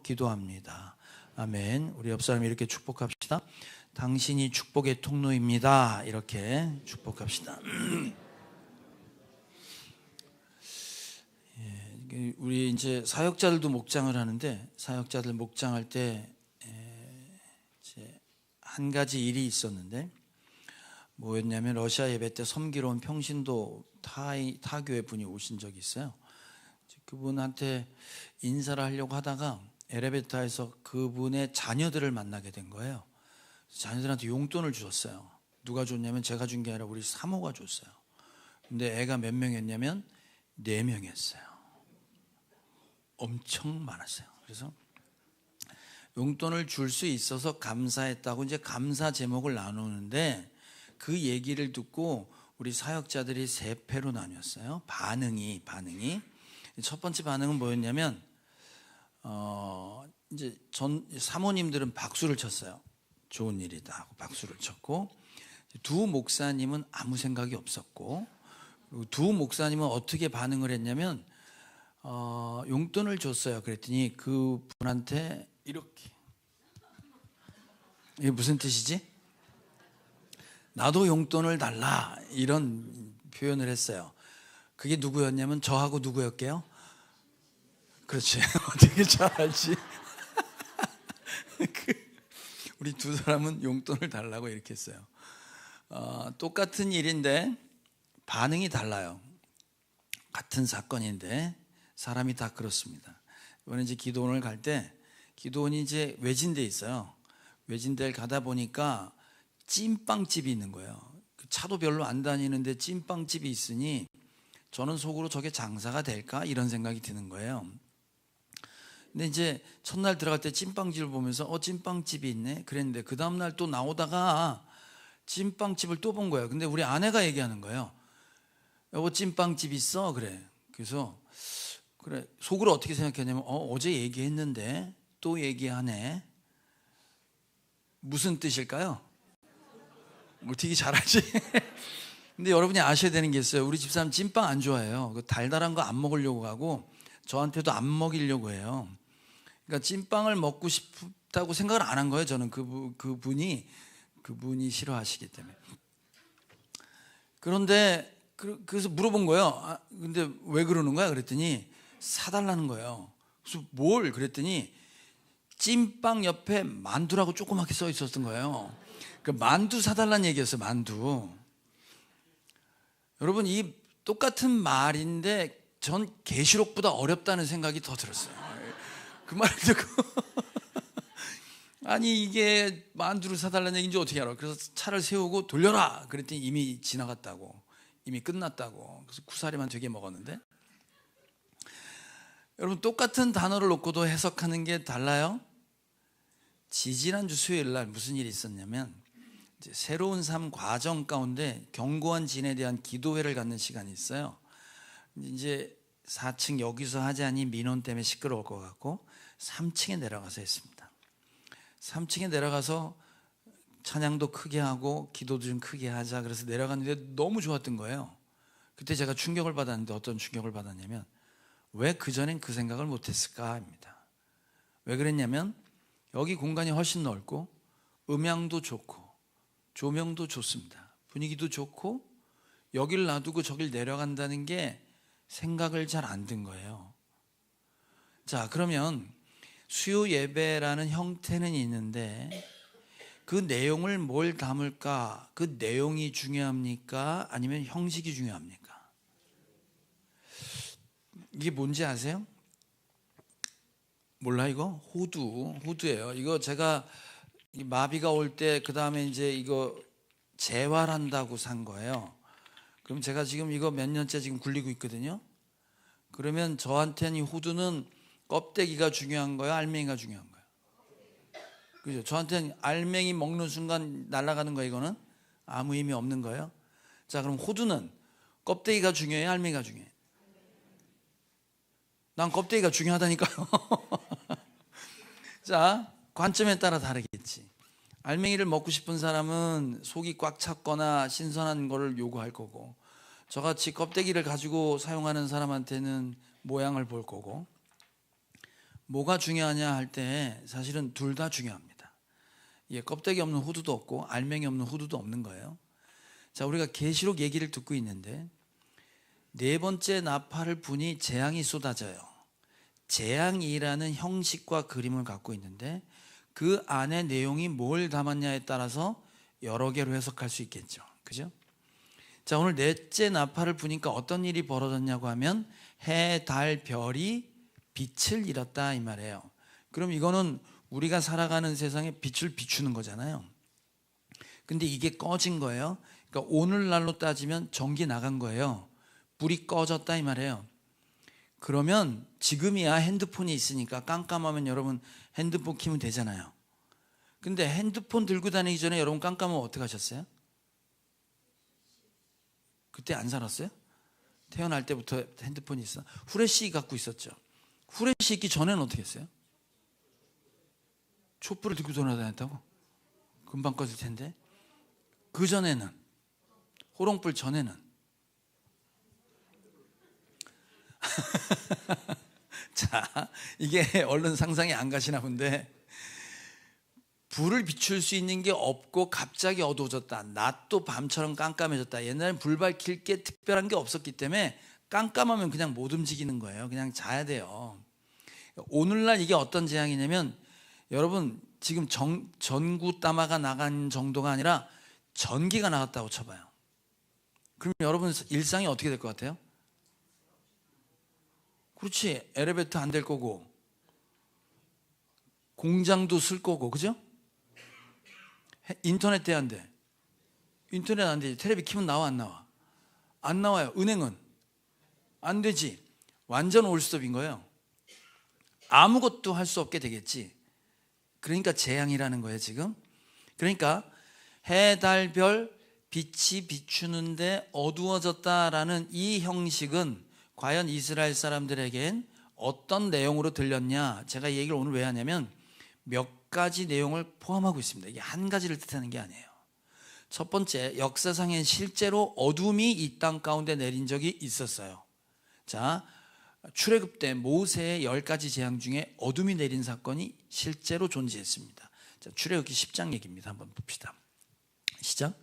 기도합니다. 아멘. 우리 옆 사람이 이렇게 축복합시다. 당신이 축복의 통로입니다. 이렇게 축복합시다. 우리 이제 사역자들도 목장을 하는데, 사역자들 목장할 때 이제 한 가지 일이 있었는데, 뭐였냐면 러시아 예배 때 섬기러 온 평신도 타 교회 분이 오신 적이 있어요. 그분한테 인사를 하려고 하다가 엘리베이터에서 그분의 자녀들을 만나게 된 거예요. 자녀들한테 용돈을 주셨어요. 누가 줬냐면 제가 준 게 아니라 우리 사모가 줬어요. 근데 애가 몇 명이었냐면 4명이었어요. 엄청 많았어요. 그래서 용돈을 줄 수 있어서 감사했다고 이제 감사 제목을 나누는데, 그 얘기를 듣고 우리 사역자들이 3패로 나뉘었어요. 반응이 첫 번째 반응은 뭐였냐면 이제 사모님들은 박수를 쳤어요. 좋은 일이다 하고 박수를 쳤고, 두 목사님은 아무 생각이 없었고, 그리고 두 목사님은 어떻게 반응을 했냐면 용돈을 줬어요. 그랬더니 그 분한테 이렇게, 이게 무슨 뜻이지? 나도 용돈을 달라, 이런 표현을 했어요. 그게 누구였냐면 저하고 누구였게요? 그렇지. 어떻게 잘 알지? 우리 두 사람은 용돈을 달라고 이렇게 했어요. 똑같은 일인데 반응이 달라요. 같은 사건인데 사람이 다 그렇습니다. 이번에 이제 기도원을 갈 때, 기도원이 이제 외진데에 있어요. 외진데를 가다 보니까 찐빵집이 있는 거예요. 차도 별로 안 다니는데 찐빵집이 있으니 저는 속으로 저게 장사가 될까 이런 생각이 드는 거예요. 근데 이제 첫날 들어갈 때 찐빵집을 보면서 찐빵집이 있네 그랬는데, 그 다음날 또 나오다가 찐빵집을 또 본 거예요. 근데 우리 아내가 얘기하는 거예요. 여보, 찐빵집 있어? 그래. 그래서 그래, 속으로 어떻게 생각했냐면 어제 얘기했는데 또 얘기하네. 무슨 뜻일까요? 어떻게 잘 알지? 근데 여러분이 아셔야 되는 게 있어요. 우리 집사람 찐빵 안 좋아해요. 달달한 거 안 먹으려고 하고 저한테도 안 먹이려고 해요. 그러니까 찐빵을 먹고 싶다고 생각을 안 한 거예요. 저는 그분이 싫어하시기 때문에. 그런데 그래서 물어본 거예요. 근데 왜 그러는 거야? 그랬더니 사달라는 거예요. 그래서 뭘? 그랬더니 찐빵 옆에 만두라고 조그맣게 써 있었던 거예요. 그 만두 사달라는 얘기였어요. 만두. 여러분, 이 똑같은 말인데 전 계시록보다 어렵다는 생각이 더 들었어요. 그 말을 듣고 아니 이게 만두를 사달라는 얘기인지 어떻게 알아? 그래서 차를 세우고 돌려라 그랬더니 이미 지나갔다고, 이미 끝났다고. 그래서 구사리만 되게 먹었는데, 여러분 똑같은 단어를 놓고도 해석하는 게 달라요. 지지난주 수요일 날 무슨 일이 있었냐면, 이제 새로운 삶 과정 가운데 견고한 진에 대한 기도회를 갖는 시간이 있어요. 이제 4층 여기서 하자니 민원 때문에 시끄러울 것 같고 3층에 내려가서 했습니다. 3층에 내려가서 찬양도 크게 하고 기도도 좀 크게 하자 그래서 내려갔는데 너무 좋았던 거예요. 그때 제가 충격을 받았는데, 어떤 충격을 받았냐면 왜 그전엔 그 생각을 못했을까 합니다. 왜 그랬냐면 여기 공간이 훨씬 넓고 음향도 좋고 조명도 좋습니다. 분위기도 좋고 여길 놔두고 저길 내려간다는 게 생각을 잘 안 든 거예요. 자, 그러면 수요 예배라는 형태는 있는데 그 내용을 뭘 담을까? 그 내용이 중요합니까? 아니면 형식이 중요합니까? 이게 뭔지 아세요? 몰라 이거? 호두예요. 이거 제가 마비가 올 때 그 다음에 이제 이거 재활한다고 산 거예요. 그럼 제가 지금 이거 몇 년째 지금 굴리고 있거든요. 그러면 저한테는 이 호두는 껍데기가 중요한 거예요? 알맹이가 중요한 거예요? 그죠? 저한테는 알맹이 먹는 순간 날아가는 거예요. 이거는 아무 의미 없는 거예요. 자, 그럼 호두는 껍데기가 중요해요? 알맹이가 중요해요? 난 껍데기가 중요하다니까요. 자, 관점에 따라 다르겠지. 알맹이를 먹고 싶은 사람은 속이 꽉 찼거나 신선한 거를 요구할 거고, 저같이 껍데기를 가지고 사용하는 사람한테는 모양을 볼 거고, 뭐가 중요하냐 할 때 사실은 둘 다 중요합니다. 껍데기 없는 호두도 없고 알맹이 없는 호두도 없는 거예요. 자, 우리가 계시록 얘기를 듣고 있는데 네 번째 나팔을 부니 재앙이 쏟아져요. 재앙이라는 형식과 그림을 갖고 있는데 그 안에 내용이 뭘 담았냐에 따라서 여러 개로 해석할 수 있겠죠. 그죠? 자, 오늘 넷째 나팔을 부니까 어떤 일이 벌어졌냐고 하면 해, 달, 별이 빛을 잃었다 이 말이에요. 그럼 이거는 우리가 살아가는 세상에 빛을 비추는 거잖아요. 근데 이게 꺼진 거예요. 그러니까 오늘날로 따지면 전기 나간 거예요. 불이 꺼졌다 이 말이에요. 그러면 지금이야 핸드폰이 있으니까 깜깜하면 여러분 핸드폰 켜면 되잖아요. 근데 핸드폰 들고 다니기 전에 여러분 깜깜하면 어떻게 하셨어요? 그때 안 살았어요? 태어날 때부터 핸드폰이 있어. 후레쉬 갖고 있었죠. 후레쉬 있기 전에는 어떻게 했어요? 촛불을 들고 돌아다녔다고? 금방 꺼질 텐데. 그 전에는, 호롱불 전에는 자, 이게 얼른 상상이 안 가시나 본데 불을 비출 수 있는 게 없고 갑자기 어두워졌다. 낮도 밤처럼 깜깜해졌다. 옛날엔 불 밝힐 게 특별한 게 없었기 때문에 깜깜하면 그냥 못 움직이는 거예요. 그냥 자야 돼요. 오늘날 이게 어떤 재앙이냐면 여러분 지금 전구 따마가 나간 정도가 아니라 전기가 나갔다고 쳐봐요. 그럼 여러분 일상이 어떻게 될 것 같아요? 그렇지, 엘리베이터 안 될 거고 공장도 쓸 거고, 그죠? 인터넷 돼 안 돼? 인터넷 안 되지. 텔레비 키면 나와 안 나와? 안 나와요. 은행은 안 되지. 완전 올스톱인 거예요. 아무것도 할 수 없게 되겠지. 그러니까 재앙이라는 거예요 지금. 그러니까 해, 달, 별 빛이 비추는데 어두워졌다라는 이 형식은 과연 이스라엘 사람들에겐 어떤 내용으로 들렸냐. 제가 이 얘기를 오늘 왜 하냐면 몇 가지 내용을 포함하고 있습니다. 이게 한 가지를 뜻하는 게 아니에요. 첫 번째, 역사상엔 실제로 어둠이 이 땅 가운데 내린 적이 있었어요. 자, 출애굽 때 모세의 10가지 재앙 중에 어둠이 내린 사건이 실제로 존재했습니다. 자, 출애굽기 10장 얘기입니다. 한번 봅시다. 시작.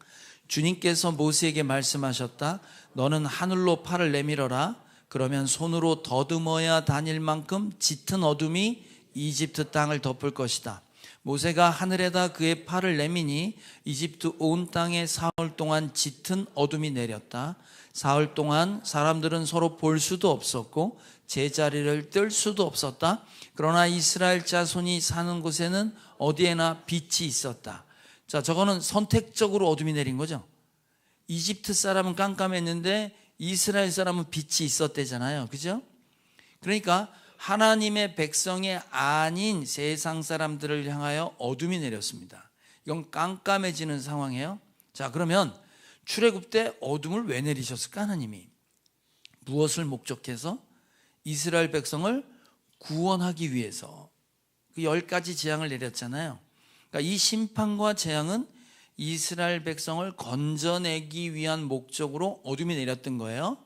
주님께서 모세에게 말씀하셨다. 너는 하늘로 팔을 내밀어라. 그러면 손으로 더듬어야 다닐 만큼 짙은 어둠이 이집트 땅을 덮을 것이다. 모세가 하늘에다 그의 팔을 내미니 이집트 온 땅에 사흘 동안 짙은 어둠이 내렸다. 사흘 동안 사람들은 서로 볼 수도 없었고 제자리를 뜰 수도 없었다. 그러나 이스라엘 자손이 사는 곳에는 어디에나 빛이 있었다. 자, 저거는 선택적으로 어둠이 내린 거죠. 이집트 사람은 깜깜했는데 이스라엘 사람은 빛이 있었대잖아요. 그죠? 그러니까 하나님의 백성이 아닌 세상 사람들을 향하여 어둠이 내렸습니다. 이건 깜깜해지는 상황이에요. 자, 그러면 출애굽 때 어둠을 왜 내리셨을까? 하나님이 무엇을 목적해서? 이스라엘 백성을 구원하기 위해서 그 10가지 재앙을 내렸잖아요. 그러니까 이 심판과 재앙은 이스라엘 백성을 건져내기 위한 목적으로 어둠이 내렸던 거예요.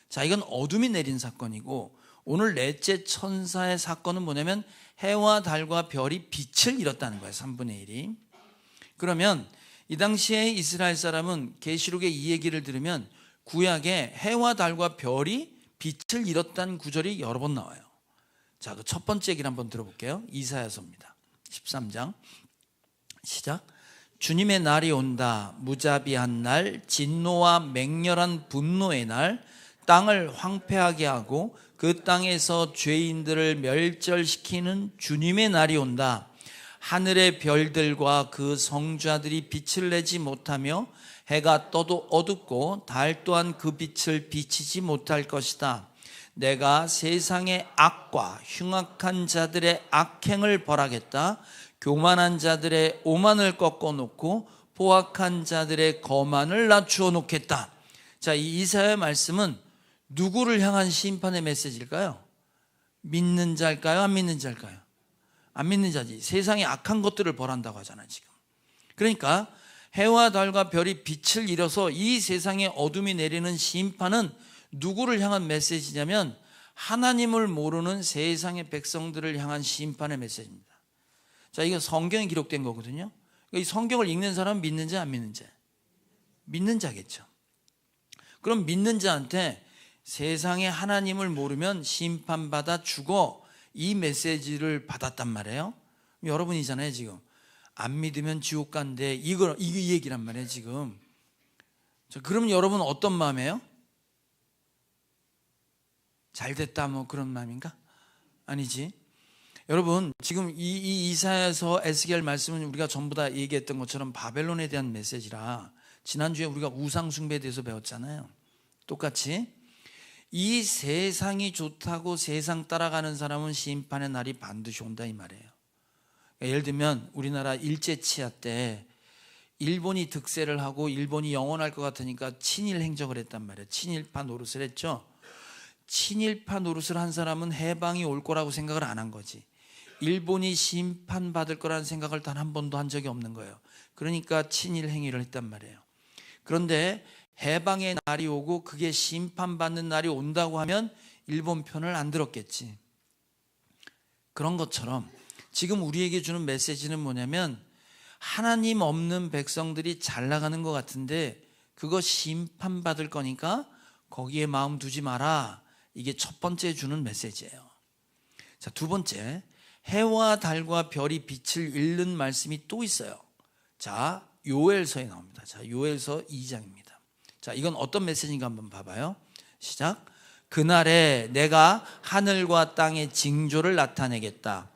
자, 이건 어둠이 내린 사건이고, 오늘 넷째 천사의 사건은 뭐냐면 해와 달과 별이 빛을 잃었다는 거예요. 3분의 1이. 그러면 이 당시에 이스라엘 사람은 계시록의 이 얘기를 들으면 구약에 해와 달과 별이 빛을 잃었다는 구절이 여러 번 나와요. 자, 그 첫 번째 얘기를 한번 들어볼게요. 이사야서입니다. 13장 시작. 주님의 날이 온다. 무자비한 날, 진노와 맹렬한 분노의 날, 땅을 황폐하게 하고 그 땅에서 죄인들을 멸절시키는 주님의 날이 온다. 하늘의 별들과 그 성자들이 빛을 내지 못하며 해가 떠도 어둡고 달 또한 그 빛을 비치지 못할 것이다. 내가 세상의 악과 흉악한 자들의 악행을 벌하겠다. 교만한 자들의 오만을 꺾어놓고 포악한 자들의 거만을 낮추어 놓겠다. 자, 이 이사야의 말씀은 누구를 향한 심판의 메시지일까요? 믿는 자일까요? 안 믿는 자일까요? 안 믿는 자지. 세상에 악한 것들을 벌한다고 하잖아요 지금. 그러니까 해와 달과 별이 빛을 잃어서 이 세상에 어둠이 내리는 심판은 누구를 향한 메시지냐면 하나님을 모르는 세상의 백성들을 향한 심판의 메시지입니다. 자, 이건 성경에 기록된 거거든요. 이 성경을 읽는 사람은 믿는 자 안 믿는 자? 믿는 자겠죠. 그럼 믿는 자한테 세상에 하나님을 모르면 심판받아 죽어, 이 메시지를 받았단 말이에요. 여러분이잖아요. 지금 안 믿으면 지옥 간대, 이거 이 얘기란 말이에요 지금. 자, 그럼 여러분 어떤 마음이에요? 잘됐다 뭐 그런 마음인가? 아니지. 여러분 지금 이 이사야서 에스겔 말씀은 우리가 전부 다 얘기했던 것처럼 바벨론에 대한 메시지라, 지난주에 우리가 우상 숭배에 대해서 배웠잖아요. 똑같이 이 세상이 좋다고 세상 따라가는 사람은 심판의 날이 반드시 온다 이 말이에요. 그러니까 예를 들면 우리나라 일제치하 때 일본이 득세를 하고 일본이 영원할 것 같으니까 친일 행적을 했단 말이에요. 친일파 노릇을 했죠. 친일파 노릇을 한 사람은 해방이 올 거라고 생각을 안 한 거지. 일본이 심판받을 거라는 생각을 단 한 번도 한 적이 없는 거예요. 그러니까 친일 행위를 했단 말이에요. 그런데 해방의 날이 오고 그게 심판받는 날이 온다고 하면 일본 편을 안 들었겠지. 그런 것처럼 지금 우리에게 주는 메시지는 뭐냐면, 하나님 없는 백성들이 잘 나가는 것 같은데 그거 심판받을 거니까 거기에 마음 두지 마라. 이게 첫 번째 주는 메시지예요. 자, 두 번째, 해와 달과 별이 빛을 잃는 말씀이 또 있어요. 자, 요엘서에 나옵니다. 자, 요엘서 2장입니다. 자, 이건 어떤 메시지인가 한번 봐봐요. 시작. 그날에 내가 하늘과 땅의 징조를 나타내겠다.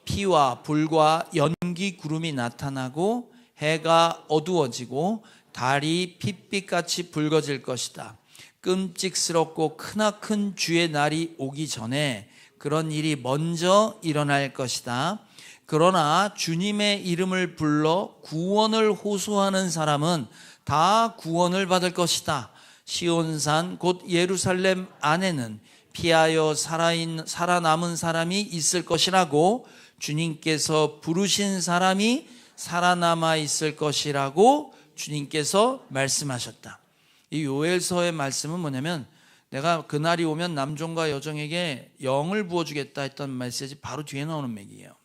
피와 불과 연기 구름이 나타나고 해가 어두워지고 달이 핏빛같이 붉어질 것이다. 끔찍스럽고 크나큰 주의 날이 오기 전에 그런 일이 먼저 일어날 것이다. 그러나 주님의 이름을 불러 구원을 호소하는 사람은 다 구원을 받을 것이다. 시온산 곧 예루살렘 안에는 피하여 살아남은 사람이 있을 것이라고, 주님께서 부르신 사람이 살아남아 있을 것이라고 주님께서 말씀하셨다. 이 요엘서의 말씀은 뭐냐면, 내가 그날이 오면 남종과 여종에게 영을 부어주겠다 했던 메시지 바로 뒤에 나오는 맥이에요.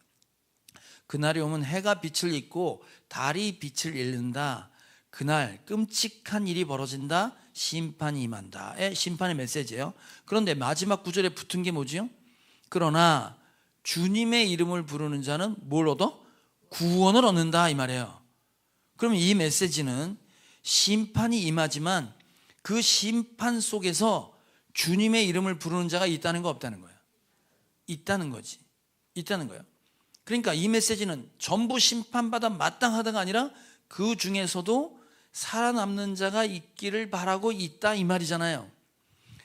그날이 오면 해가 빛을 잃고 달이 빛을 잃는다. 그날 끔찍한 일이 벌어진다. 심판이 임한다. 심판의 메시지예요. 그런데 마지막 구절에 붙은 게 뭐지요? 그러나 주님의 이름을 부르는 자는 뭘 얻어? 구원을 얻는다 이 말이에요. 그러면 이 메시지는 심판이 임하지만 그 심판 속에서 주님의 이름을 부르는 자가 있다는 거 없다는 거예요? 있다는 거지. 있다는 거예요. 그러니까 이 메시지는 전부 심판받아 마땅하다가 아니라 그 중에서도 살아남는 자가 있기를 바라고 있다 이 말이잖아요.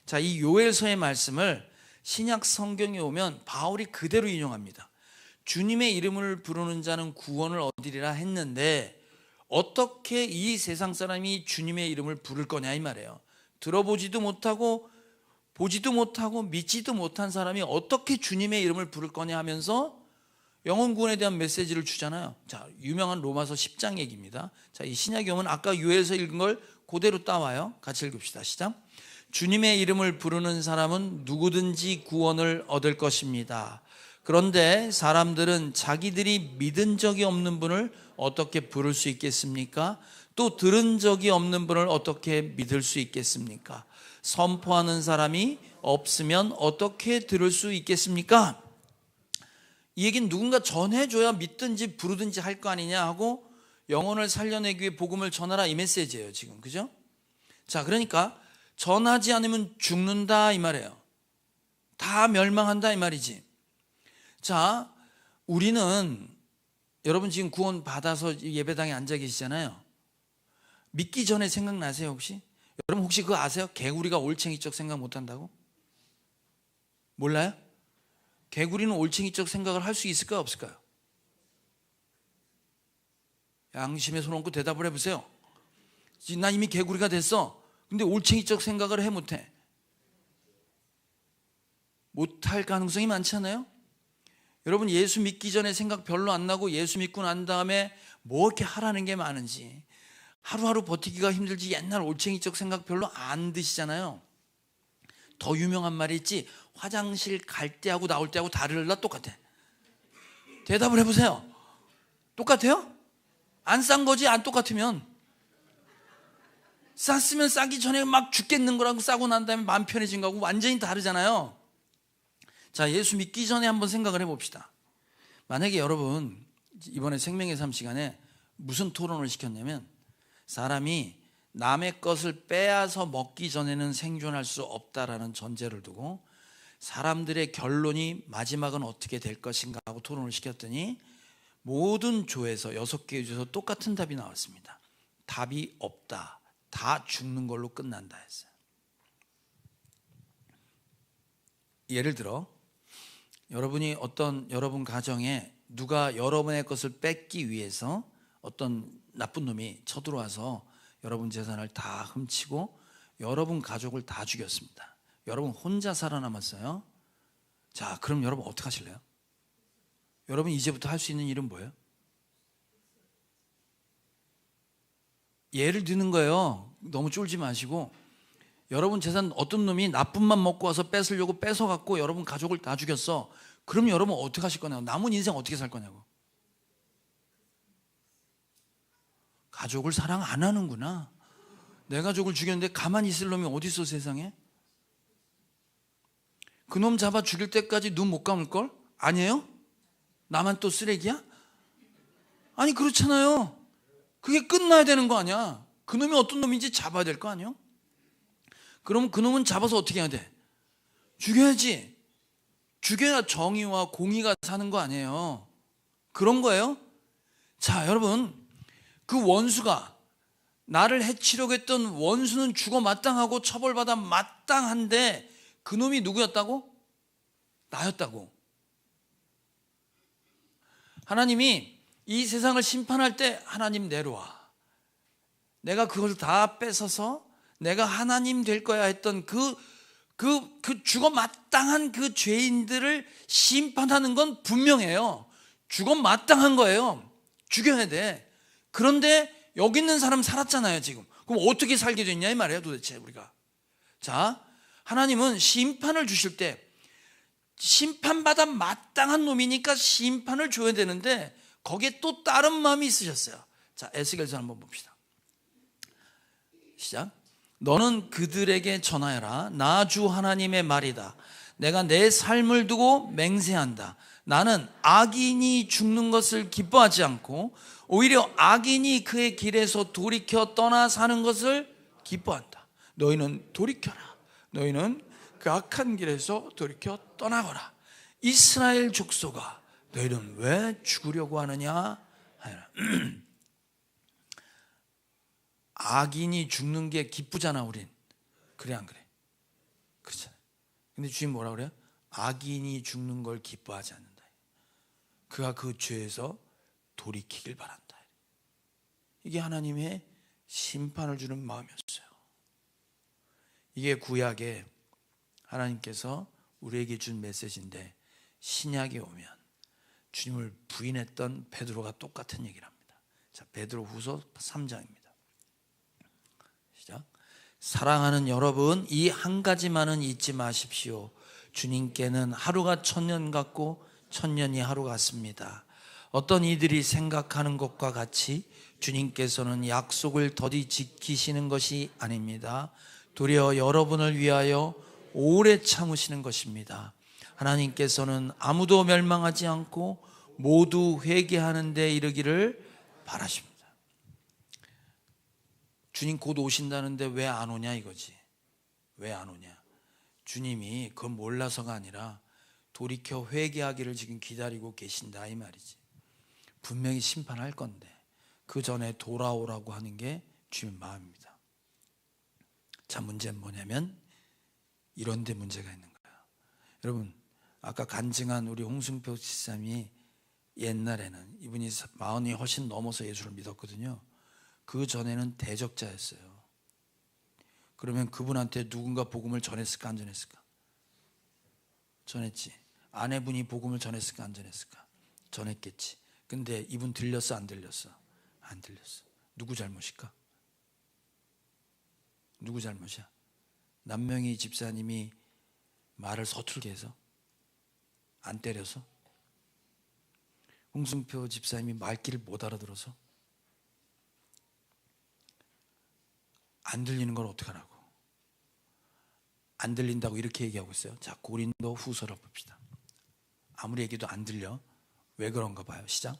자, 이 요엘서의 말씀을 신약 성경에 오면 바울이 그대로 인용합니다. 주님의 이름을 부르는 자는 구원을 얻으리라 했는데 어떻게 이 세상 사람이 주님의 이름을 부를 거냐 이 말이에요. 들어보지도 못하고 보지도 못하고 믿지도 못한 사람이 어떻게 주님의 이름을 부를 거냐 하면서 영혼 구원에 대한 메시지를 주잖아요. 자, 유명한 로마서 10장 얘기입니다. 자, 이 신약에 오면 아까 요엘서 읽은 걸 그대로 따와요. 같이 읽읍시다. 시작. 주님의 이름을 부르는 사람은 누구든지 구원을 얻을 것입니다. 그런데 사람들은 자기들이 믿은 적이 없는 분을 어떻게 부를 수 있겠습니까? 또 들은 적이 없는 분을 어떻게 믿을 수 있겠습니까? 선포하는 사람이 없으면 어떻게 들을 수 있겠습니까? 이 얘기는 누군가 전해줘야 믿든지 부르든지 할 거 아니냐 하고 영혼을 살려내기 위해 복음을 전하라 이 메시지예요 지금. 그죠? 자, 그러니까 전하지 않으면 죽는다 이 말이에요. 다 멸망한다 이 말이지. 자, 우리는 여러분 지금 구원 받아서 예배당에 앉아 계시잖아요. 믿기 전에 생각나세요 혹시? 여러분 혹시 그거 아세요? 개구리가 올챙이적 생각 못한다고? 몰라요? 개구리는 올챙이적 생각을 할 수 있을까요 없을까요? 양심에 손 얹고 대답을 해보세요. 나 이미 개구리가 됐어. 근데 올챙이적 생각을 해 못해? 못할 가능성이 많지 않아요? 여러분 예수 믿기 전에 생각 별로 안 나고 예수 믿고 난 다음에 뭐 이렇게 하라는 게 많은지, 하루하루 버티기가 힘들지 옛날 올챙이적 생각 별로 안 드시잖아요. 더 유명한 말이 있지, 화장실 갈 때하고 나올 때하고 다르라 똑같아. 대답을 해보세요. 똑같아요? 안 싼 거지. 안 똑같으면. 쌌으면 싸기 전에 막 죽겠는 거라고 싸고 난 다음에 마음 편해진 거하고 완전히 다르잖아요. 자, 예수 믿기 전에 한번 생각을 해봅시다. 만약에 여러분 이번에 생명의 삶 시간에 무슨 토론을 시켰냐면, 사람이 남의 것을 빼앗아 먹기 전에는 생존할 수 없다라는 전제를 두고 사람들의 결론이 마지막은 어떻게 될 것인가 하고 토론을 시켰더니 모든 조에서 6개의 조에서 똑같은 답이 나왔습니다. 답이 없다. 다 죽는 걸로 끝난다 했어요. 예를 들어 여러분이 여러분 가정에 누가 여러분의 것을 뺏기 위해서 어떤 나쁜 놈이 쳐들어와서 여러분 재산을 다 훔치고 여러분 가족을 다 죽였습니다. 여러분 혼자 살아남았어요. 자, 그럼 여러분 어떻게 하실래요? 여러분 이제부터 할 수 있는 일은 뭐예요? 예를 드는 거예요. 너무 쫄지 마시고, 여러분 재산 어떤 놈이 나쁜만 먹고 와서 뺏으려고 뺏어갖고 여러분 가족을 다 죽였어. 그럼 여러분 어떻게 하실 거냐고. 남은 인생 어떻게 살 거냐고. 가족을 사랑 안 하는구나. 내 가족을 죽였는데 가만히 있을 놈이 어디 있어 세상에? 그 놈 잡아 죽일 때까지 눈 못 감을걸? 아니에요? 나만 또 쓰레기야? 아니 그렇잖아요. 그게 끝나야 되는 거 아니야. 그 놈이 어떤 놈인지 잡아야 될 거 아니에요? 그럼 그 놈은 잡아서 어떻게 해야 돼? 죽여야지. 죽여야 정의와 공의가 사는 거 아니에요. 그런 거예요. 자, 여러분, 그 원수가, 나를 해치려고 했던 원수는 죽어 마땅하고 처벌받아 마땅한데 그 놈이 누구였다고? 나였다고. 하나님이 이 세상을 심판할 때, 하나님 내려와. 내가 그걸 다 뺏어서 내가 하나님 될 거야 했던 그 죽어 마땅한 그 죄인들을 심판하는 건 분명해요. 죽어 마땅한 거예요. 죽여야 돼. 그런데 여기 있는 사람 살았잖아요 지금. 그럼 어떻게 살게 됐냐 이 말이에요 도대체 우리가. 자, 하나님은 심판을 주실 때 심판받아 마땅한 놈이니까 심판을 줘야 되는데 거기에 또 다른 마음이 있으셨어요. 자, 에스겔서 한번 봅시다. 시작. 너는 그들에게 전하여라. 나 주 하나님의 말이다. 내가 내 삶을 두고 맹세한다. 나는 악인이 죽는 것을 기뻐하지 않고 오히려 악인이 그의 길에서 돌이켜 떠나 사는 것을 기뻐한다. 너희는 돌이켜라. 너희는 그 악한 길에서 돌이켜 떠나거라. 이스라엘 족속아, 너희는 왜 죽으려고 하느냐 하여라. 악인이 죽는 게 기쁘잖아 우린. 그래 안 그래? 그렇잖아. 근데 주님 뭐라 그래요? 악인이 죽는 걸 기뻐하지 않는다. 그가 그 죄에서 돌이키길 바란다. 이게 하나님의 심판을 주는 마음이었어요. 이게 구약에 하나님께서 우리에게 준 메시지인데 신약에 오면 주님을 부인했던 베드로가 똑같은 얘기를 합니다. 자, 베드로 후서 3장입니다. 시작. 사랑하는 여러분, 이 한 가지만은 잊지 마십시오. 주님께는 하루가 천년 같고 천년이 하루 같습니다. 어떤 이들이 생각하는 것과 같이 주님께서는 약속을 더디 지키시는 것이 아닙니다. 도리어 여러분을 위하여 오래 참으시는 것입니다. 하나님께서는 아무도 멸망하지 않고 모두 회개하는 데 이르기를 바라십니다. 주님 곧 오신다는데 왜 안 오냐 이거지. 왜 안 오냐. 주님이 그건 몰라서가 아니라 돌이켜 회개하기를 지금 기다리고 계신다 이 말이지. 분명히 심판할 건데 그 전에 돌아오라고 하는 게 주님 마음입니다. 자, 문제는 뭐냐면 이런 데 문제가 있는 거예요. 여러분, 아까 간증한 우리 홍승표 지사님이 옛날에는 이분이 마흔이 훨씬 넘어서 예수를 믿었거든요. 그 전에는 대적자였어요. 그러면 그분한테 누군가 복음을 전했을까 안 전했을까? 전했지. 아내분이 복음을 전했을까 안 전했을까? 전했겠지. 근데 이분 들렸어 안 들렸어? 안 들렸어. 누구 잘못일까? 누구 잘못이야? 남명희 집사님이 말을 서툴게 해서? 안 때려서? 홍승표 집사님이 말귀를 못 알아들어서? 안 들리는 걸 어떡하라고? 안 들린다고 이렇게 얘기하고 있어요. 자, 고린도 후서를 봅시다. 아무리 얘기도 안 들려. 왜 그런가 봐요. 시작.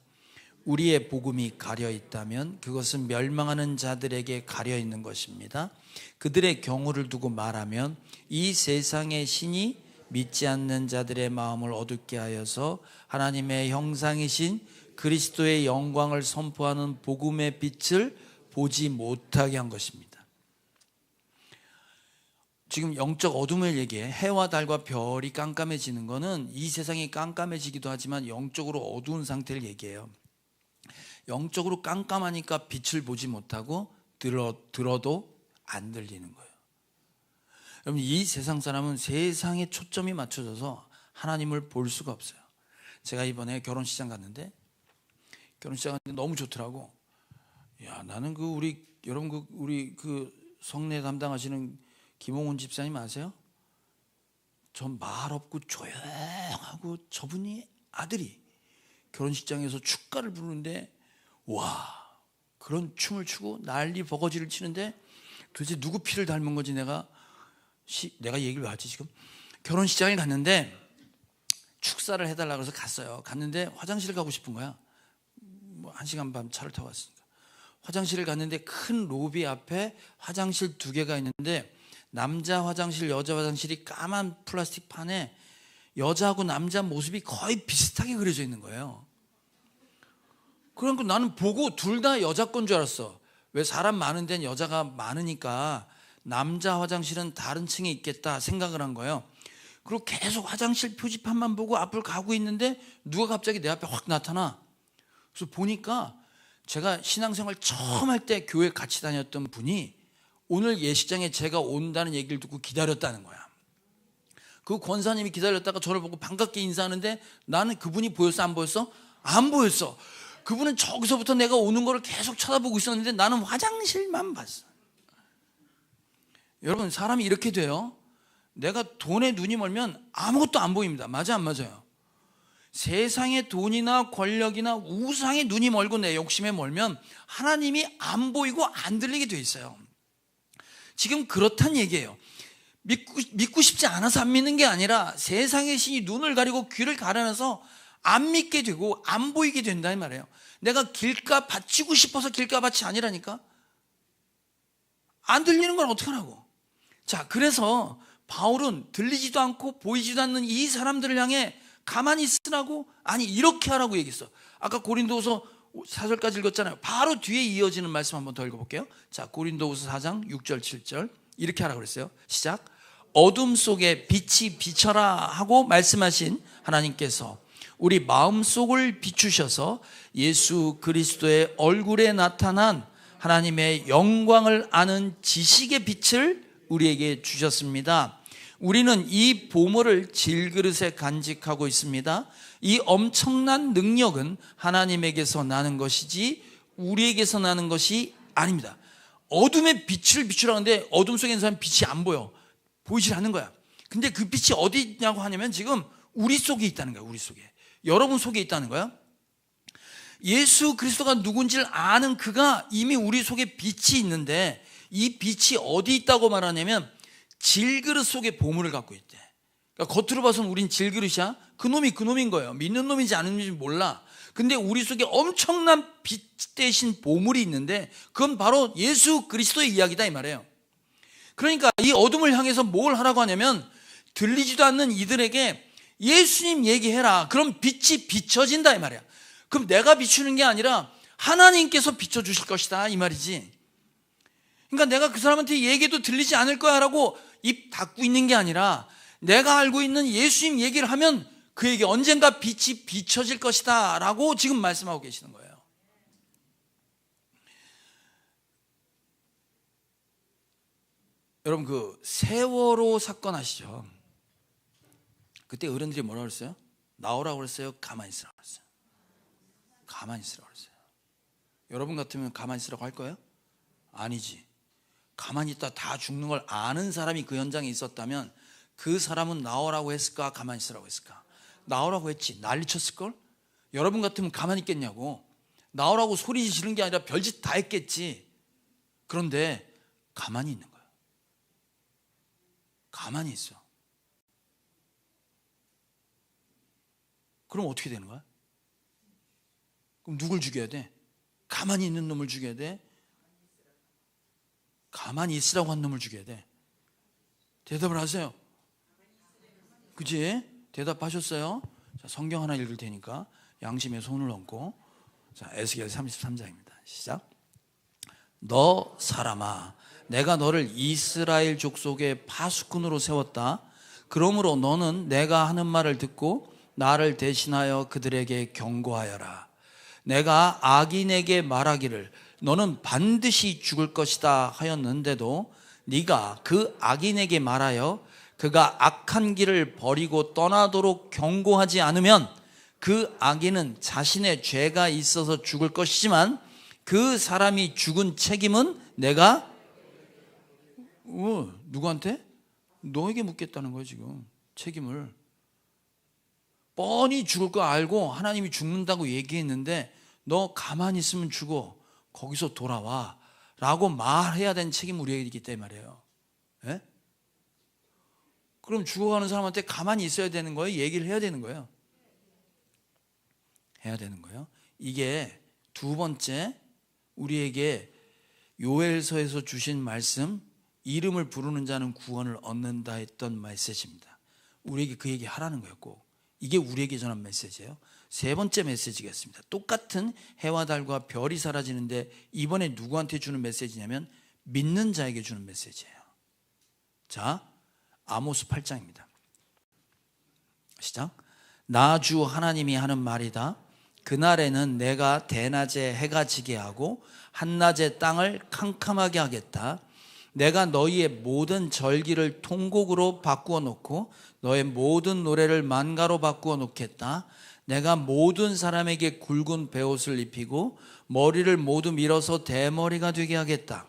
우리의 복음이 가려 있다면 그것은 멸망하는 자들에게 가려 있는 것입니다. 그들의 경우를 두고 말하면 이 세상의 신이 믿지 않는 자들의 마음을 어둡게 하여서 하나님의 형상이신 그리스도의 영광을 선포하는 복음의 빛을 보지 못하게 한 것입니다. 지금 영적 어둠을 얘기해. 해와 달과 별이 깜깜해지는 것은 이 세상이 깜깜해지기도 하지만 영적으로 어두운 상태를 얘기해요. 영적으로 깜깜하니까 빛을 보지 못하고 들어도 안 들리는 거예요. 여러분, 이 세상 사람은 세상에 초점이 맞춰져서 하나님을 볼 수가 없어요. 제가 이번에 결혼식장 갔는데 너무 좋더라고. 야, 나는 여러분 우리 성례 담당하시는 김홍훈 집사님 아세요? 저 말 없고 조용하고 저분이 아들이 결혼식장에서 축가를 부르는데 와, 그런 춤을 추고 난리 버거지를 치는데 도대체 누구 피를 닮은 건지 내가 얘기를 왜 하지 지금? 결혼식장에 갔는데 축사를 해달라고 해서 갔는데 화장실 가고 싶은 거야. 1시간 반 차를 타고 왔으니까. 화장실을 갔는데 큰 로비 앞에 화장실 2개가 있는데 남자 화장실, 여자 화장실이 까만 플라스틱 판에 여자하고 남자 모습이 거의 비슷하게 그려져 있는 거예요. 그러니까 나는 보고 둘 다 여자 건 줄 알았어. 왜 사람 많은 데는 여자가 많으니까 남자 화장실은 다른 층에 있겠다 생각을 한 거예요. 그리고 계속 화장실 표지판만 보고 앞을 가고 있는데 누가 갑자기 내 앞에 확 나타나. 그래서 보니까 제가 신앙생활 처음 할 때 교회 같이 다녔던 분이 오늘 예식장에 제가 온다는 얘기를 듣고 기다렸다는 거야. 그 권사님이 기다렸다가 저를 보고 반갑게 인사하는데 나는 그분이 보였어, 안 보였어? 안 보였어. 그분은 저기서부터 내가 오는 거를 계속 쳐다보고 있었는데 나는 화장실만 봤어. 여러분, 사람이 이렇게 돼요. 내가 돈에 눈이 멀면 아무것도 안 보입니다. 맞아, 안 맞아요? 세상의 돈이나 권력이나 우상에 눈이 멀고 내 욕심에 멀면 하나님이 안 보이고 안 들리게 돼 있어요. 지금 그렇단 얘기예요. 믿고 싶지 않아서 안 믿는 게 아니라 세상의 신이 눈을 가리고 귀를 가려놔서 안 믿게 되고 안 보이게 된다는 말이에요. 내가 길가 바치고 싶어서 길가 바치 아니라니까. 안 들리는 걸 어떡하라고. 자, 그래서 바울은 들리지도 않고 보이지도 않는 이 사람들을 향해 가만히 있으라고, 아니 이렇게 하라고 얘기했어. 아까 고린도후서 4절까지 읽었잖아요. 바로 뒤에 이어지는 말씀 한번 더 읽어볼게요. 자, 고린도후서 4장 6절 7절 이렇게 하라고 그랬어요. 시작. 어둠 속에 빛이 비쳐라 하고 말씀하신 하나님께서 우리 마음속을 비추셔서 예수 그리스도의 얼굴에 나타난 하나님의 영광을 아는 지식의 빛을 우리에게 주셨습니다. 우리는 이 보물을 질그릇에 간직하고 있습니다. 이 엄청난 능력은 하나님에게서 나는 것이지 우리에게서 나는 것이 아닙니다. 어둠에 빛을 비추라는데 어둠 속에 있는 사람은 빛이 안 보여. 보이질 않는 거야. 근데 그 빛이 어디 있냐고 하냐면 지금 우리 속에 있다는 거야. 우리 속에. 여러분 속에 있다는 거야. 예수 그리스도가 누군지를 아는 그가 이미 우리 속에 빛이 있는데 이 빛이 어디 있다고 말하냐면 질그릇 속에 보물을 갖고 있대. 그러니까 겉으로 봐서는 우린 질그릇이야. 그놈인 거예요. 믿는 놈인지 아닌 놈인지 몰라. 근데 우리 속에 엄청난 빛 대신 보물이 있는데 그건 바로 예수 그리스도의 이야기다 이 말이에요. 그러니까 이 어둠을 향해서 뭘 하라고 하냐면 들리지도 않는 이들에게 예수님 얘기해라. 그럼 빛이 비춰진다 이 말이야. 그럼 내가 비추는 게 아니라 하나님께서 비춰주실 것이다 이 말이지. 그러니까 내가 그 사람한테 얘기해도 들리지 않을 거야 라고 입 닫고 있는 게 아니라 내가 알고 있는 예수님 얘기를 하면 그에게 언젠가 빛이 비춰질 것이다 라고 지금 말씀하고 계시는 거예요. 여러분, 그 세월호 사건 아시죠? 그때 어른들이 뭐라고 그랬어요? 나오라고 그랬어요? 가만히 있으라고 그랬어요? 가만히 있으라고 그랬어요. 여러분 같으면 가만히 있으라고 할 거예요? 아니지. 가만히 있다 다 죽는 걸 아는 사람이 그 현장에 있었다면 그 사람은 나오라고 했을까? 가만히 있으라고 했을까? 나오라고 했지. 난리 쳤을걸? 여러분 같으면 가만히 있겠냐고. 나오라고 소리 지르는 게 아니라 별짓 다 했겠지. 그런데 가만히 있는 거야. 가만히 있어. 그럼 어떻게 되는 거야? 그럼 누굴 죽여야 돼? 가만히 있는 놈을 죽여야 돼? 가만히 있으라고 한 놈을 죽여야 돼? 대답을 하세요. 그지? 대답하셨어요? 자, 성경 하나 읽을 테니까 양심에 손을 얹고, 자, 에스겔 33장입니다. 시작. 너 사람아, 내가 너를 이스라엘 족속의 파수꾼으로 세웠다. 그러므로 너는 내가 하는 말을 듣고 나를 대신하여 그들에게 경고하여라. 내가 악인에게 말하기를 너는 반드시 죽을 것이다 하였는데도 네가 그 악인에게 말하여 그가 악한 길을 버리고 떠나도록 경고하지 않으면 그 악인은 자신의 죄가 있어서 죽을 것이지만 그 사람이 죽은 책임은 내가 누구한테? 너에게 묻겠다는 거예요. 지금 책임을 뻔히 죽을 거 알고 하나님이 죽는다고 얘기했는데 너 가만히 있으면 죽어. 거기서 돌아와 라고 말해야 되는 책임이 우리에게 있기 때문에 말이에요. 예? 그럼 죽어가는 사람한테 가만히 있어야 되는 거예요? 얘기를 해야 되는 거예요? 해야 되는 거예요. 이게 두 번째 우리에게 요엘서에서 주신 말씀, 이름을 부르는 자는 구원을 얻는다 했던 메시지입니다. 우리에게 그 얘기 하라는 거예요. 꼭. 이게 우리에게 전한 메시지예요. 세 번째 메시지겠습니다. 똑같은 해와 달과 별이 사라지는데 이번에 누구한테 주는 메시지냐면 믿는 자에게 주는 메시지예요. 자, 아모스 8장입니다. 시작. 나 주 하나님이 하는 말이다. 그날에는 내가 대낮에 해가 지게 하고 한낮에 땅을 캄캄하게 하겠다. 내가 너희의 모든 절기를 통곡으로 바꾸어 놓고 너의 모든 노래를 만가로 바꾸어 놓겠다. 내가 모든 사람에게 굵은 베옷을 입히고 머리를 모두 밀어서 대머리가 되게 하겠다.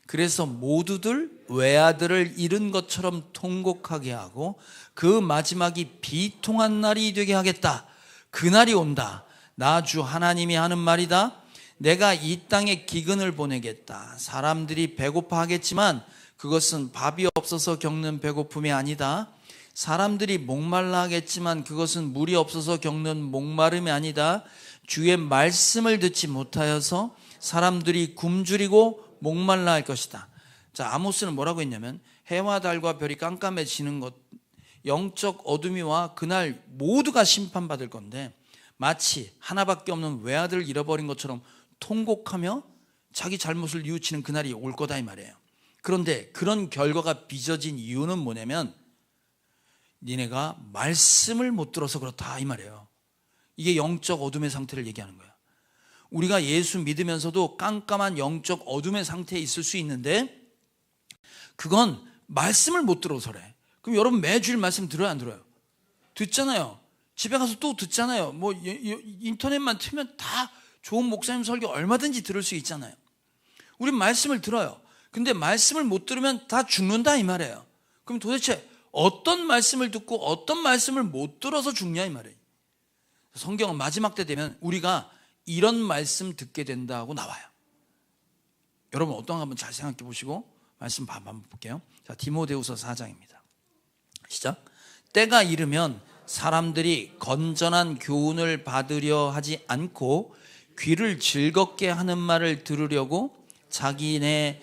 그래서 모두들 외아들을 잃은 것처럼 통곡하게 하고 그 마지막이 비통한 날이 되게 하겠다. 그날이 온다. 나 주 하나님이 하는 말이다. 내가 이 땅에 기근을 보내겠다. 사람들이 배고파 하겠지만 그것은 밥이 없어서 겪는 배고픔이 아니다. 사람들이 목말라 하겠지만 그것은 물이 없어서 겪는 목마름이 아니다. 주의 말씀을 듣지 못하여서 사람들이 굶주리고 목말라 할 것이다. 자, 아모스는 뭐라고 했냐면 해와 달과 별이 깜깜해지는 것, 영적 어둠이 와 그날 모두가 심판받을 건데 마치 하나밖에 없는 외아들을 잃어버린 것처럼 통곡하며 자기 잘못을 뉘우치는 그날이 올 거다 이 말이에요. 그런데 그런 결과가 빚어진 이유는 뭐냐면 니네가 말씀을 못 들어서 그렇다 이 말이에요. 이게 영적 어둠의 상태를 얘기하는 거야. 우리가 예수 믿으면서도 깜깜한 영적 어둠의 상태에 있을 수 있는데 그건 말씀을 못 들어서래. 그럼 여러분 매주일 말씀 들어요 안 들어요? 듣잖아요. 집에 가서 또 듣잖아요. 뭐 인터넷만 틀면 다 좋은 목사님 설교 얼마든지 들을 수 있잖아요. 우린 말씀을 들어요. 근데 말씀을 못 들으면 다 죽는다 이 말이에요. 그럼 도대체 어떤 말씀을 듣고 어떤 말씀을 못 들어서 죽냐 이 말이에요. 성경은 마지막 때 되면 우리가 이런 말씀 듣게 된다고 나와요. 여러분 어떤가 한번 잘 생각해 보시고 말씀 한번 볼게요. 자, 디모데후서 4장입니다. 시작. 때가 이르면 사람들이 건전한 교훈을 받으려 하지 않고 귀를 즐겁게 하는 말을 들으려고 자기네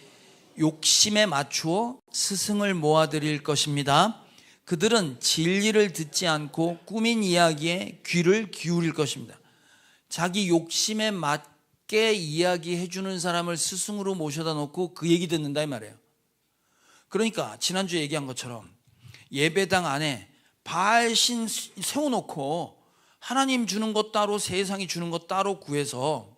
욕심에 맞추어 스승을 모아들일 것입니다. 그들은 진리를 듣지 않고 꾸민 이야기에 귀를 기울일 것입니다. 자기 욕심에 맞게 이야기해 주는 사람을 스승으로 모셔다 놓고 그 얘기 듣는다 이 말이에요. 그러니까 지난주에 얘기한 것처럼 예배당 안에 바알신 세워놓고 하나님 주는 것 따로 세상이 주는 것 따로 구해서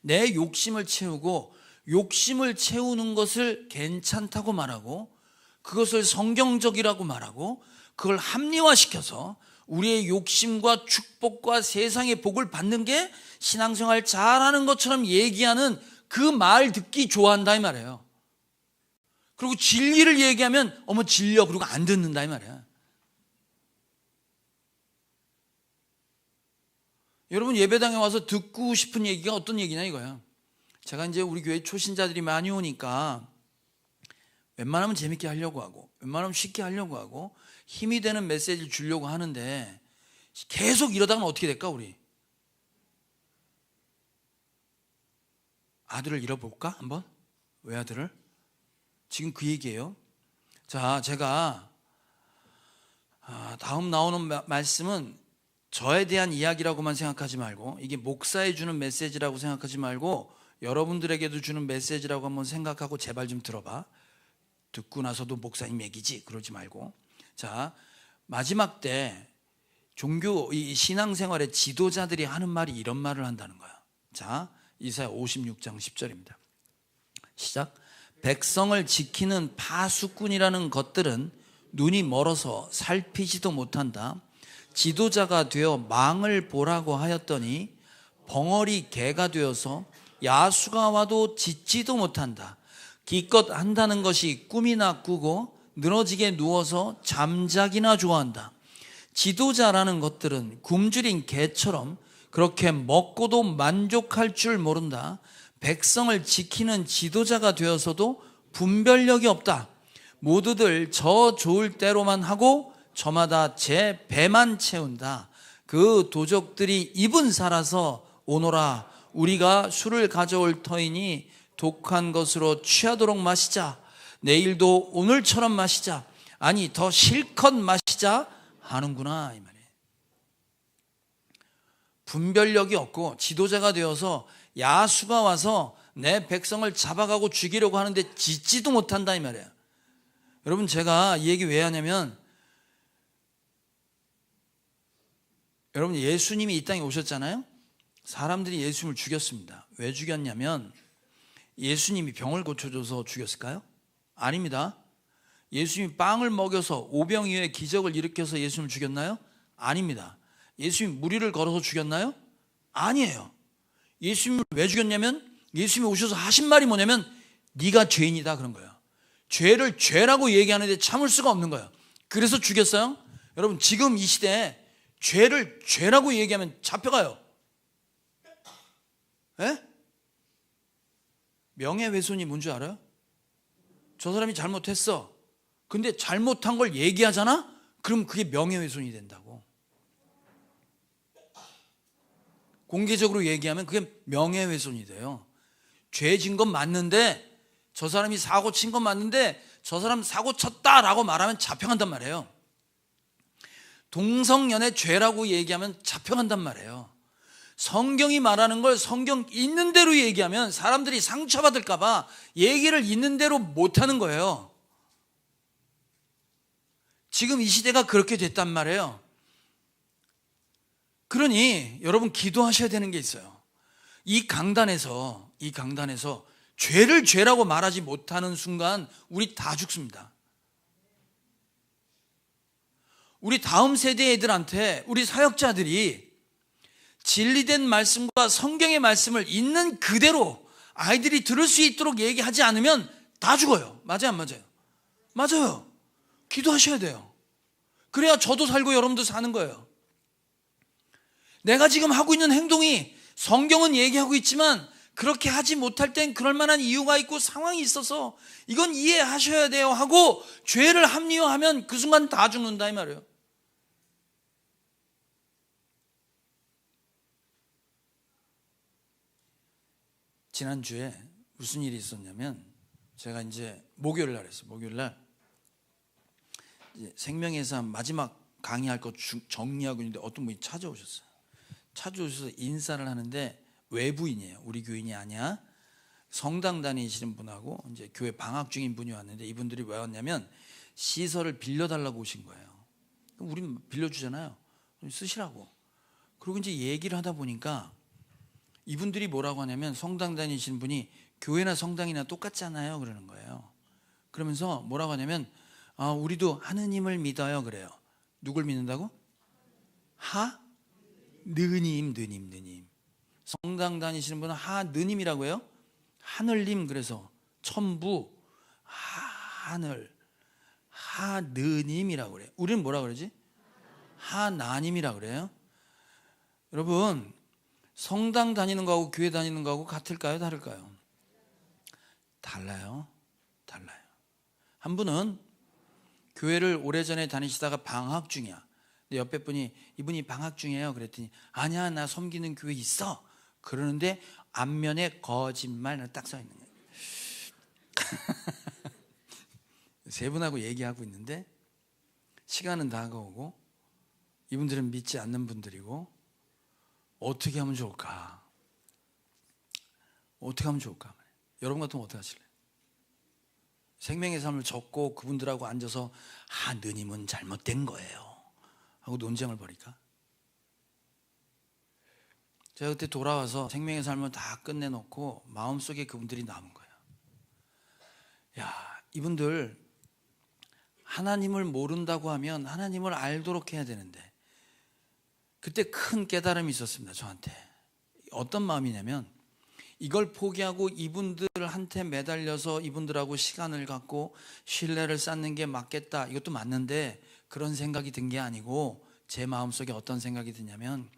내 욕심을 채우고 욕심을 채우는 것을 괜찮다고 말하고 그것을 성경적이라고 말하고 그걸 합리화시켜서 우리의 욕심과 축복과 세상의 복을 받는 게 신앙생활 잘하는 것처럼 얘기하는 그 말 듣기 좋아한다 이 말이에요. 그리고 진리를 얘기하면 어머 질려, 그리고 안 듣는다 이 말이야. 여러분 예배당에 와서 듣고 싶은 얘기가 어떤 얘기냐 이거야. 제가 이제 우리 교회 초신자들이 많이 오니까 웬만하면 재밌게 하려고 하고 웬만하면 쉽게 하려고 하고 힘이 되는 메시지를 주려고 하는데 계속 이러다가는 어떻게 될까? 우리 아들을 잃어볼까? 한번? 외아들을? 지금 그 얘기예요. 자, 제가 다음 나오는 말씀은 저에 대한 이야기라고만 생각하지 말고 이게 목사에 주는 메시지라고 생각하지 말고 여러분들에게도 주는 메시지라고 한번 생각하고 제발 좀 들어봐. 듣고 나서도 목사님 얘기지 그러지 말고. 자, 마지막 때 종교 이 신앙생활의 지도자들이 하는 말이 이런 말을 한다는 거야. 자, 이사야 56장 10절입니다. 시작. 백성을 지키는 파수꾼이라는 것들은 눈이 멀어서 살피지도 못한다. 지도자가 되어 망을 보라고 하였더니 벙어리 개가 되어서 야수가 와도 짖지도 못한다. 기껏 한다는 것이 꿈이나 꾸고 늘어지게 누워서 잠자기나 좋아한다. 지도자라는 것들은 굶주린 개처럼 그렇게 먹고도 만족할 줄 모른다. 백성을 지키는 지도자가 되어서도 분별력이 없다. 모두들 저 좋을 대로만 하고 저마다 제 배만 채운다. 그 도적들이 입은 살아서 오너라. 우리가 술을 가져올 터이니 독한 것으로 취하도록 마시자. 내일도 오늘처럼 마시자. 아니 더 실컷 마시자 하는구나 이 말이에요. 분별력이 없고 지도자가 되어서 야수가 와서 내 백성을 잡아가고 죽이려고 하는데 짖지도 못한다 이 말이에요. 여러분 제가 이 얘기 왜 하냐면 여러분 예수님이 이 땅에 오셨잖아요. 사람들이 예수님을 죽였습니다. 왜 죽였냐면 예수님이 병을 고쳐줘서 죽였을까요? 아닙니다. 예수님이 빵을 먹여서 오병이어의 기적을 일으켜서 예수님을 죽였나요? 아닙니다. 예수님이 무리를 걸어서 죽였나요? 아니에요. 예수님을 왜 죽였냐면 예수님이 오셔서 하신 말이 뭐냐면 네가 죄인이다 그런 거예요. 죄를 죄라고 얘기하는데 참을 수가 없는 거예요. 그래서 죽였어요. 여러분 지금 이 시대에 죄를 죄라고 얘기하면 잡혀가요. 에? 명예훼손이 뭔지 알아요? 저 사람이 잘못했어. 근데 잘못한 걸 얘기하잖아? 그럼 그게 명예훼손이 된다고. 공개적으로 얘기하면 그게 명예훼손이 돼요. 죄 진 건 맞는데 저 사람이 사고 친 건 맞는데 저 사람 사고 쳤다라고 말하면 잡혀간단 말이에요. 동성연애 죄라고 얘기하면 잡혀간단 말이에요. 성경이 말하는 걸 성경 있는 대로 얘기하면 사람들이 상처받을까 봐 얘기를 있는 대로 못하는 거예요. 지금 이 시대가 그렇게 됐단 말이에요. 그러니 여러분 기도하셔야 되는 게 있어요. 이 강단에서 죄를 죄라고 말하지 못하는 순간 우리 다 죽습니다. 우리 다음 세대 애들한테 우리 사역자들이 진리된 말씀과 성경의 말씀을 있는 그대로 아이들이 들을 수 있도록 얘기하지 않으면 다 죽어요. 맞아요, 안 맞아요? 맞아요. 기도하셔야 돼요. 그래야 저도 살고 여러분도 사는 거예요. 내가 지금 하고 있는 행동이 성경은 얘기하고 있지만 그렇게 하지 못할 땐 그럴 만한 이유가 있고 상황이 있어서 이건 이해하셔야 돼요 하고 죄를 합리화하면 그 순간 다 죽는다 이 말이에요. 지난주에 무슨 일이 있었냐면 제가 이제 목요일 날 했어요. 목요일 날 생명의 삶 마지막 강의할 거 정리하고 있는데 어떤 분이 찾아오셨어요. 찾아오셔서 인사를 하는데 외부인이에요. 우리 교인이 아니야. 성당 다니시는 분하고 이제 교회 방학 중인 분이 왔는데 이분들이 왜 왔냐면 시설을 빌려달라고 오신 거예요. 우린 빌려주잖아요. 쓰시라고. 그리고 이제 얘기를 하다 보니까 이분들이 뭐라고 하냐면 성당 다니시는 분이 교회나 성당이나 똑같잖아요 그러는 거예요. 그러면서 뭐라고 하냐면 우리도 하느님을 믿어요 그래요. 누굴 믿는다고? 느님. 성당 다니시는 분은 하느님이라고 해요. 하늘님 그래서 천부 하늘, 하느님이라고 그래요. 우리는 뭐라 그러지? 하나님이라고 그래요. 여러분, 성당 다니는 거하고 교회 다니는 거하고 같을까요? 다를까요? 달라요. 달라요. 한 분은 교회를 오래전에 다니시다가 방학 중이야. 근데 옆에 분이 이분이 방학 중이에요. 그랬더니 아니야, 나 섬기는 교회 있어. 그러는데 앞면에 거짓말 딱 써 있는 거예요. 세 분하고 얘기하고 있는데 시간은 다가오고 이분들은 믿지 않는 분들이고 어떻게 하면 좋을까? 어떻게 하면 좋을까? 여러분 같으면 어떻게 하실래요? 생명의 삶을 적고 그분들하고 앉아서 하느님은 잘못된 거예요 하고 논쟁을 벌일까? 제가 그때 돌아와서 생명의 삶을 다 끝내놓고 마음속에 그분들이 남은 거예요. 야, 이분들 하나님을 모른다고 하면 하나님을 알도록 해야 되는데, 그때 큰 깨달음이 있었습니다. 저한테. 어떤 마음이냐면 이걸 포기하고 이분들한테 매달려서 이분들하고 시간을 갖고 신뢰를 쌓는 게 맞겠다, 이것도 맞는데 그런 생각이 든 게 아니고 제 마음속에 어떤 생각이 드냐면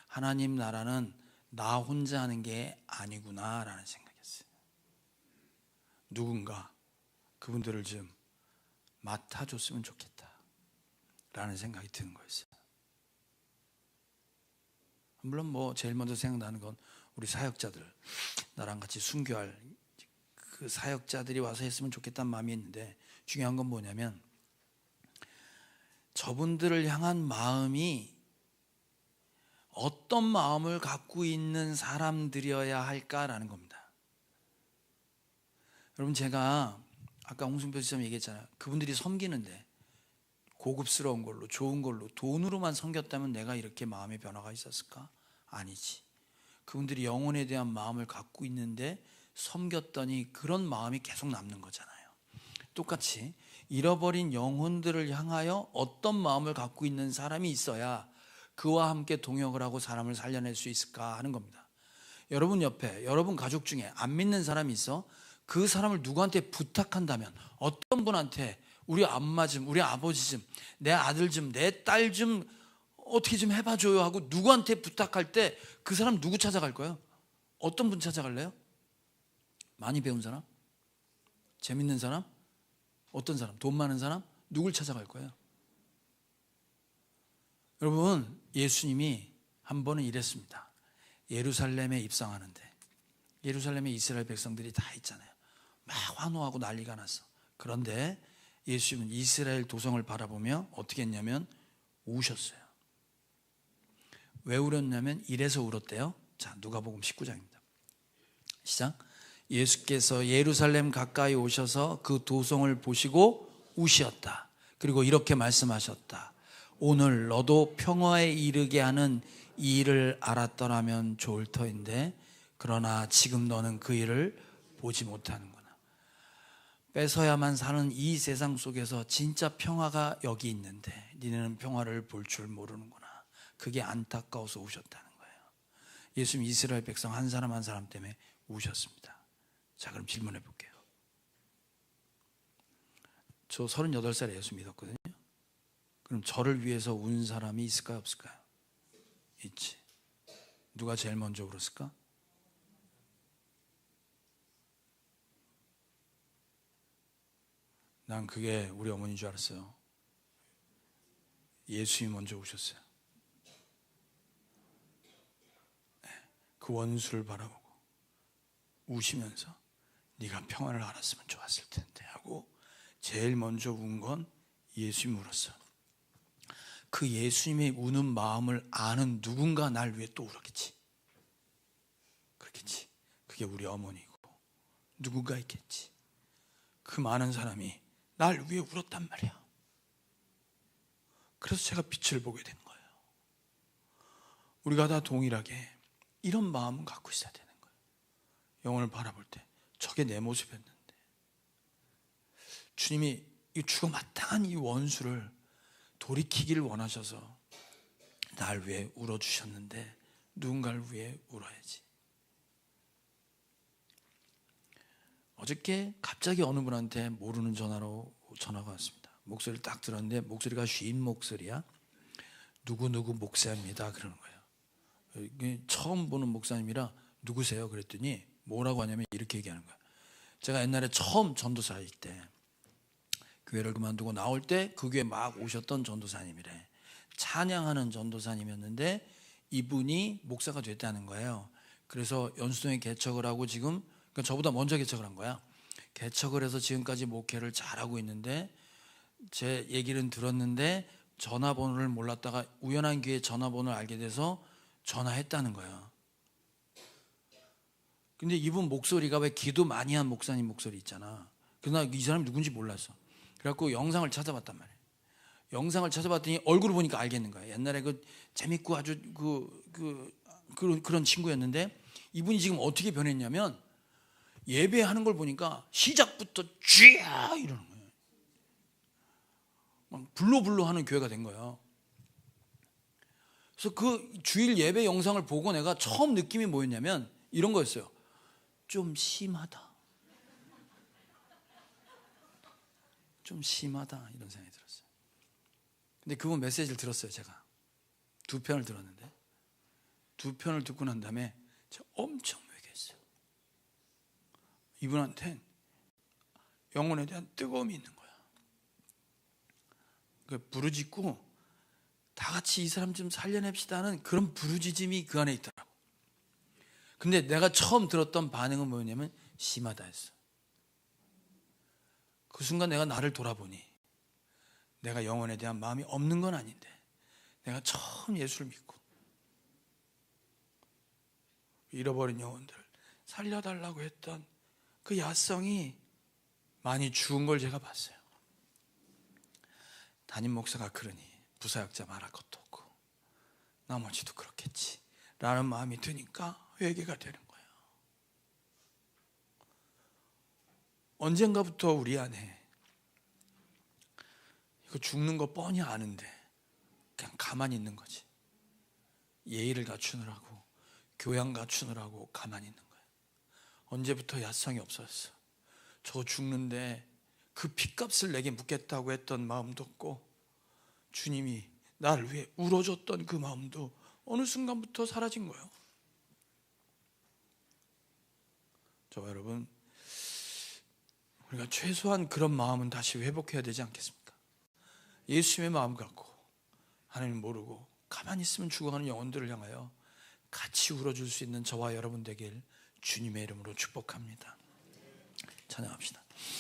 하나님 나라는 나 혼자 하는 게 아니구나 라는 생각이었어요. 누군가 그분들을 좀 맡아줬으면 좋겠다 라는 생각이 드는 거였어요. 물론 뭐 제일 먼저 생각나는 건 우리 사역자들, 나랑 같이 순교할 그 사역자들이 와서 했으면 좋겠다는 마음이 있는데, 중요한 건 뭐냐면 저분들을 향한 마음이 어떤 마음을 갖고 있는 사람들이어야 할까라는 겁니다. 여러분, 제가 아까 홍승표 지사님 얘기했잖아요. 그분들이 섬기는데 고급스러운 걸로, 좋은 걸로, 돈으로만 섬겼다면 내가 이렇게 마음의 변화가 있었을까? 아니지. 그분들이 영혼에 대한 마음을 갖고 있는데 섬겼더니 그런 마음이 계속 남는 거잖아요. 똑같이 잃어버린 영혼들을 향하여 어떤 마음을 갖고 있는 사람이 있어야 그와 함께 동역을 하고 사람을 살려낼 수 있을까 하는 겁니다. 여러분 옆에, 여러분 가족 중에 안 믿는 사람이 있어? 그 사람을 누구한테 부탁한다면, 어떤 분한테 우리 엄마 좀, 우리 아버지 좀, 내 아들 좀, 내 딸 좀 어떻게 좀 해봐줘요 하고 누구한테 부탁할 때 그 사람 누구 찾아갈 거예요? 어떤 분 찾아갈래요? 많이 배운 사람? 재밌는 사람? 어떤 사람? 돈 많은 사람? 누굴 찾아갈 거예요? 여러분, 예수님이 한 번은 이랬습니다. 예루살렘에 입성하는데, 예루살렘에 이스라엘 백성들이 다 있잖아요. 막 환호하고 난리가 났어. 그런데 예수님은 이스라엘 도성을 바라보며 어떻게 했냐면 우셨어요. 왜 울었냐면 이래서 울었대요. 자, 누가복음 19장입니다. 시작. 예수께서 예루살렘 가까이 오셔서 그 도성을 보시고 우시었다. 그리고 이렇게 말씀하셨다. 오늘 너도 평화에 이르게 하는 이 일을 알았더라면 좋을 터인데 그러나 지금 너는 그 일을 보지 못하는구나. 뺏어야만 사는 이 세상 속에서 진짜 평화가 여기 있는데 니네는 평화를 볼 줄 모르는구나. 그게 안타까워서 우셨다는 거예요. 예수님 이스라엘 백성 한 사람 한 사람 때문에 우셨습니다. 자, 그럼 질문해 볼게요. 저 38살에 예수 믿었거든요. 그럼 저를 위해서 운 사람이 있을까요, 없을까요? 있지. 누가 제일 먼저 울었을까? 난 그게 우리 어머니인 줄 알았어요. 예수님이 먼저 우셨어요. 그 원수를 바라보고 우시면서 네가 평안을 알았으면 좋았을 텐데 하고 제일 먼저 운 건 예수님이 울었어. 그 예수님의 우는 마음을 아는 누군가 날 위해 또 울었겠지. 그렇겠지. 그게 우리 어머니고 누군가 있겠지. 그 많은 사람이 날 위해 울었단 말이야. 그래서 제가 빛을 보게 된 거예요. 우리가 다 동일하게 이런 마음은 갖고 있어야 되는 거예요. 영혼을 바라볼 때 저게 내 모습이었는데 주님이 이 죽어 마땅한 이 원수를 돌이키기를 원하셔서 날 위해 울어주셨는데 누군가를 위해 울어야지. 어저께 갑자기 어느 분한테 모르는 전화로 전화가 왔습니다. 목소리를 딱 들었는데 목소리가 쉰 목소리야. 누구누구 목사입니다 그러는 거예요. 처음 보는 목사님이라 누구세요? 그랬더니 뭐라고 하냐면 이렇게 얘기하는 거예요. 제가 옛날에 처음 전도사일 때 교회를 그만두고 나올 때 그 교회 막 오셨던 전도사님이래. 찬양하는 전도사님이었는데 이분이 목사가 됐다는 거예요. 그래서 연수동에 개척을 하고 지금 그러니까 저보다 먼저 개척을 한 거야. 개척을 해서 지금까지 목회를 잘하고 있는데 제 얘기는 들었는데 전화번호를 몰랐다가 우연한 기회에 전화번호를 알게 돼서 전화했다는 거예요. 근데 이분 목소리가 왜 기도 많이 한 목사님 목소리 있잖아. 그래서 나 이 사람이 누군지 몰랐어. 그래갖고 영상을 찾아봤단 말이에요. 영상을 찾아봤더니 얼굴을 보니까 알겠는 거야. 옛날에 그 재밌고 아주 그런 친구였는데 이분이 지금 어떻게 변했냐면 예배하는 걸 보니까 시작부터 쥐야 이러는 거예요. 막 불로불로 하는 교회가 된 거예요. 그래서 그 주일 예배 영상을 보고 내가 처음 느낌이 뭐였냐면 이런 거였어요. 좀 심하다. 좀 심하다 이런 생각이 들었어요. 근데 그분 메시지를 들었어요. 제가 2편을 들었는데 2편을 듣고 난 다음에 제가 엄청 회개했어요. 이분한텐 영혼에 대한 뜨거움이 있는 거야. 부르짖고 다 같이 이 사람 좀 살려냅시다 하는 그런 부르짖음이 그 안에 있더라고. 근데 내가 처음 들었던 반응은 뭐였냐면 심하다 했어. 그 순간 내가 나를 돌아보니 내가 영혼에 대한 마음이 없는 건 아닌데 내가 처음 예수를 믿고 잃어버린 영혼들을 살려달라고 했던 그 야성이 많이 죽은 걸 제가 봤어요. 담임 목사가 그러니 부사역자 말할 것도 없고 나머지도 그렇겠지 라는 마음이 드니까 회개가 되는 거예요. 언젠가부터 우리 안에 이거 죽는 거 뻔히 아는데 그냥 가만히 있는 거지. 예의를 갖추느라고 교양 갖추느라고 가만히 있는 거예요. 언제부터 야성이 없어졌어. 저 죽는데 그 핏값을 내게 묻겠다고 했던 마음도 없고 주님이 나를 위해 울어줬던 그 마음도 어느 순간부터 사라진 거예요. 저와 여러분, 우리가 최소한 그런 마음은 다시 회복해야 되지 않겠습니까? 예수님의 마음 갖고 하나님 모르고 가만히 있으면 죽어가는 영혼들을 향하여 같이 울어줄 수 있는 저와 여러분 되길 주님의 이름으로 축복합니다. 찬양합시다.